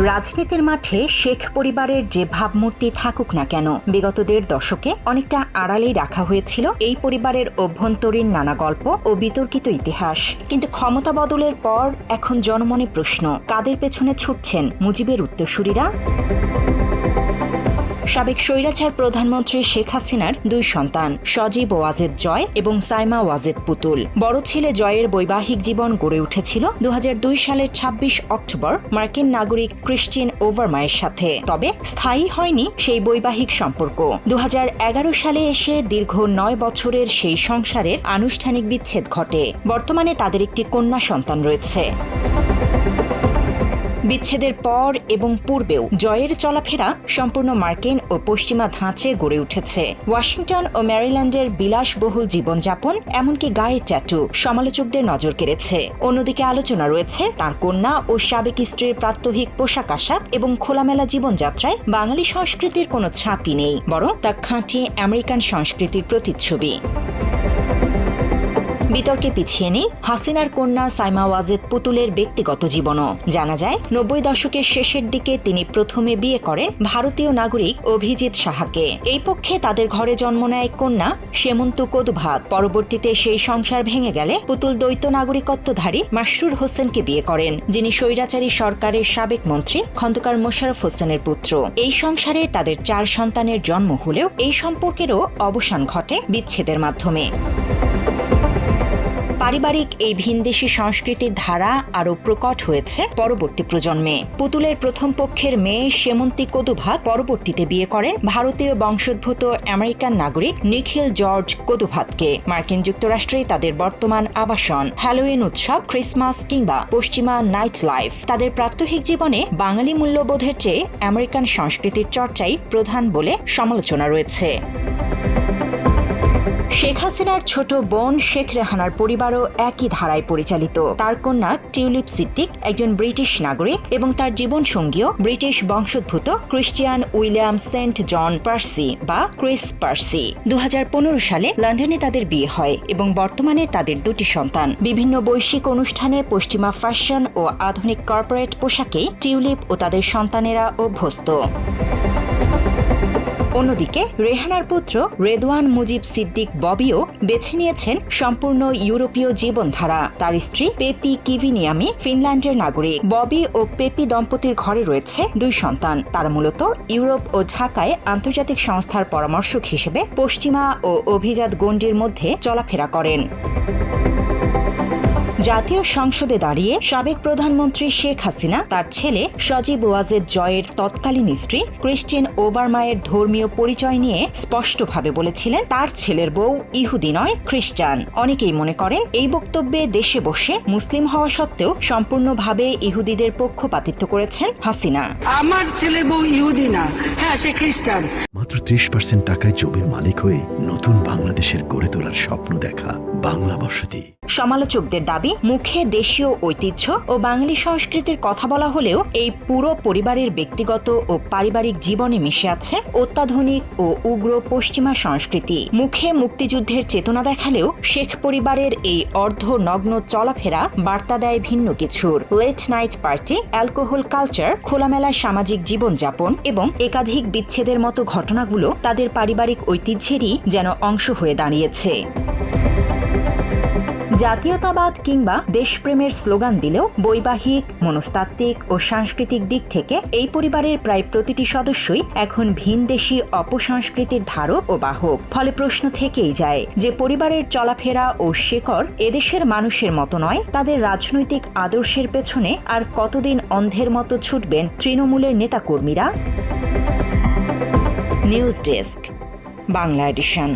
রাজনীতির মাঠে শেখ পরিবারের যে ভাবমূর্তি থাকুক না কেন, বিগত ১.৫ দশকে অনেকটা আড়ালেই রাখা হয়েছিল এই পরিবারের অভ্যন্তরীণ নানা গল্প ও বিতর্কিত ইতিহাস। কিন্তু ক্ষমতা বদলের পর এখন জনমনে প্রশ্ন, কাদের পেছনে ছুটছেন মুজিবের উত্তরসূরিরা? সাবেক স্বৈরাচার প্রধানমন্ত্রী শেখ হাসিনার ২ সন্তান সজীব ওয়াজেদ জয় এবং সাইমা ওয়াজেদ পুতুল। বড় ছেলে জয়ের বৈবাহিক জীবন গড়ে উঠেছিল ২০০২ সালের ২৬ অক্টোবর মার্কিন নাগরিক ক্রিস্টিন ওভারমায়ের সাথে। তবে স্থায়ী হয়নি সেই বৈবাহিক সম্পর্ক। ২০১১ সালে এসে দীর্ঘ ৯ বছরের সেই সংসারের আনুষ্ঠানিক বিচ্ছেদ ঘটে। বর্তমানে তাদের একটি কন্যা সন্তান রয়েছে। বিচ্ছেদের পর এবং পূর্বেও জয়ের চলাফেরা সম্পূর্ণ মার্কিন ও পশ্চিমা ধাঁচে গড়ে উঠেছে। ওয়াশিংটন ও ম্যারিল্যান্ডের বিলাসবহুল জীবনযাপন, এমনকি গায়ে ট্যাটু সমালোচকদের নজর কেড়েছে। অন্যদিকে আলোচনা রয়েছে তার কন্যা ও সাবেক স্ত্রীর প্রাত্যহিক পোশাক আশাক এবং খোলামেলা জীবনযাত্রায় বাঙালি সংস্কৃতির কোনো ছাপই নেই, বরং তা খাঁটি আমেরিকান সংস্কৃতির প্রতিচ্ছবি। বিতর্কে পিছিয়ে নেই হাসিনার কন্যা সাইমা ওয়াজেদ পুতুলের ব্যক্তিগত জীবনও। জানা যায় ৯০ দশকের শেষের দিকে তিনি প্রথমে বিয়ে করেন ভারতীয় নাগরিক অভিজিৎ সাহাকে। এই পক্ষে তাদের ঘরে জন্ম নেয় কন্যা সেমন্তু কদুভাত। পরবর্তীতে সেই সংসার ভেঙে গেলে পুতুল দ্বৈত নাগরিকত্বধারী মাসরুর হোসেনকে বিয়ে করেন, যিনি স্বৈরাচারী সরকারের সাবেক মন্ত্রী খন্দকার মোশাররফ হোসেনের পুত্র। এই সংসারে তাদের ৪ সন্তানের জন্ম হলেও এই সম্পর্কেরও অবসান ঘটে বিচ্ছেদের মাধ্যমে। পারিবারিক এই ভিনদেশী সংস্কৃতির ধারা আরও প্রকট হয়েছে পরবর্তী প্রজন্মে। পুতুলের প্রথম পক্ষের মেয়ে সেমন্তী কদুভাত পরবর্তীতে বিয়ে করেন ভারতীয় বংশোদ্ভূত আমেরিকান নাগরিক নিখিল জর্জ কদুভাতকে। মার্কিন যুক্তরাষ্ট্রেই তাদের বর্তমান আবাসন। হ্যালোউইন উৎসব, ক্রিসমাস কিংবা পশ্চিমা নাইট লাইফ, তাদের প্রাত্যহিক জীবনে বাঙালি মূল্যবোধের চেয়ে আমেরিকান সংস্কৃতির চর্চাই প্রধান বলে সমালোচনা রয়েছে। শেখ হাসিনার ছোট বোন শেখ রেহানার পরিবারও একই ধারায় পরিচালিত। তার কন্যা টিউলিপ সিদ্দিক একজন ব্রিটিশ নাগরিক এবং তার জীবনসঙ্গীও ব্রিটিশ বংশোদ্ভূত ক্রিস্টিয়ান উইলিয়াম সেন্ট জন পার্সি বা ক্রিস পার্সি। ২০১৫ সালে লন্ডনে তাদের বিয়ে হয় এবং বর্তমানে তাদের ২টি সন্তান। বিভিন্ন বৈশ্বিক অনুষ্ঠানে পশ্চিমা ফ্যাশন ও আধুনিক কর্পোরেট পোশাকেই টিউলিপ ও তাদের সন্তানেরা অভ্যস্ত। অন্যদিকে রেহানার পুত্র রেদওয়ান মুজিব সিদ্দিক ববিও বেছে নিয়েছেন সম্পূর্ণ ইউরোপীয় জীবনধারা। তার স্ত্রী পেপি কিভিনিয়ামি ফিনল্যান্ডের নাগরিক। ববি ও পেপি দম্পতির ঘরে রয়েছে ২ সন্তান। তারা মূলত ইউরোপ ও ঢাকায় আন্তর্জাতিক সংস্থার পরামর্শক হিসেবে পশ্চিমা ও অভিজাত গণ্ডির মধ্যে চলাফেরা করেন। জাতীয় সংসদে দাঁড়িয়ে সাবেক প্রধানমন্ত্রী শেখ হাসিনা তার ছেলে সজীব ওয়াজেদ জয়ের তৎকালীন স্ত্রী ক্রিস্টিন ওভারমায়ের ধর্মীয় পরিচয় নিয়ে স্পষ্টভাবে বলেছিলেন তার ছেলের বউ ইহুদি নয়, খ্রিস্টান। অনেকেই মনে করেন এই বক্তব্যে দেশে বসে মুসলিম হওয়া সত্ত্বেও সম্পূর্ণভাবে ইহুদিদের পক্ষপাতিত্ব করেছেন হাসিনা। আমার ছেলের বউ ইহুদি না, হ্যাঁ সে খ্রিস্টান। মাত্র ৩০% টাকায় জমির মালিক হয়ে নতুন বাংলাদেশের গড়ে তোলার স্বপ্ন দেখা বাংলা বসতি। সমালোচকদের দাবি, মুখে দেশীয় ঐতিহ্য ও বাঙালি সংস্কৃতির কথা বলা হলেও এই পুরো পরিবারের ব্যক্তিগত ও পারিবারিক জীবনে মিশে আছে অত্যাধুনিক ও উগ্র পশ্চিমা সংস্কৃতি। মুখে মুক্তিযুদ্ধের চেতনা দেখালেও শেখ পরিবারের এই অর্ধনগ্ন চলাফেরা বার্তা দেয় ভিন্ন কিছুর। Late night party, alcohol culture, খোলামেলা সামাজিক জীবনযাপন এবং একাধিক বিচ্ছেদের মতো ঘটনাগুলো তাদের পারিবারিক ঐতিহ্যেরই যেন অংশ হয়ে দাঁড়িয়েছে। জাতীয়তাবাদ কিংবা দেশপ্রেমের স্লোগান দিলেও বৈবাহিক, মনস্তাত্ত্বিক ও সাংস্কৃতিক দিক থেকে এই পরিবারের প্রায় প্রতিটি সদস্যই এখন ভিনদেশী অপসংস্কৃতির ধারক ও বাহক। ফলে প্রশ্ন থেকেই যায় যে পরিবারের চলাফেরা ও শেকড় এদেশের মানুষের মতো নয়, তাদের রাজনৈতিক আদর্শের পেছনে আর কতদিন অন্ধের মতো ছুটবেন তৃণমূলের নেতাকর্মীরা? News desk, Bangla addition.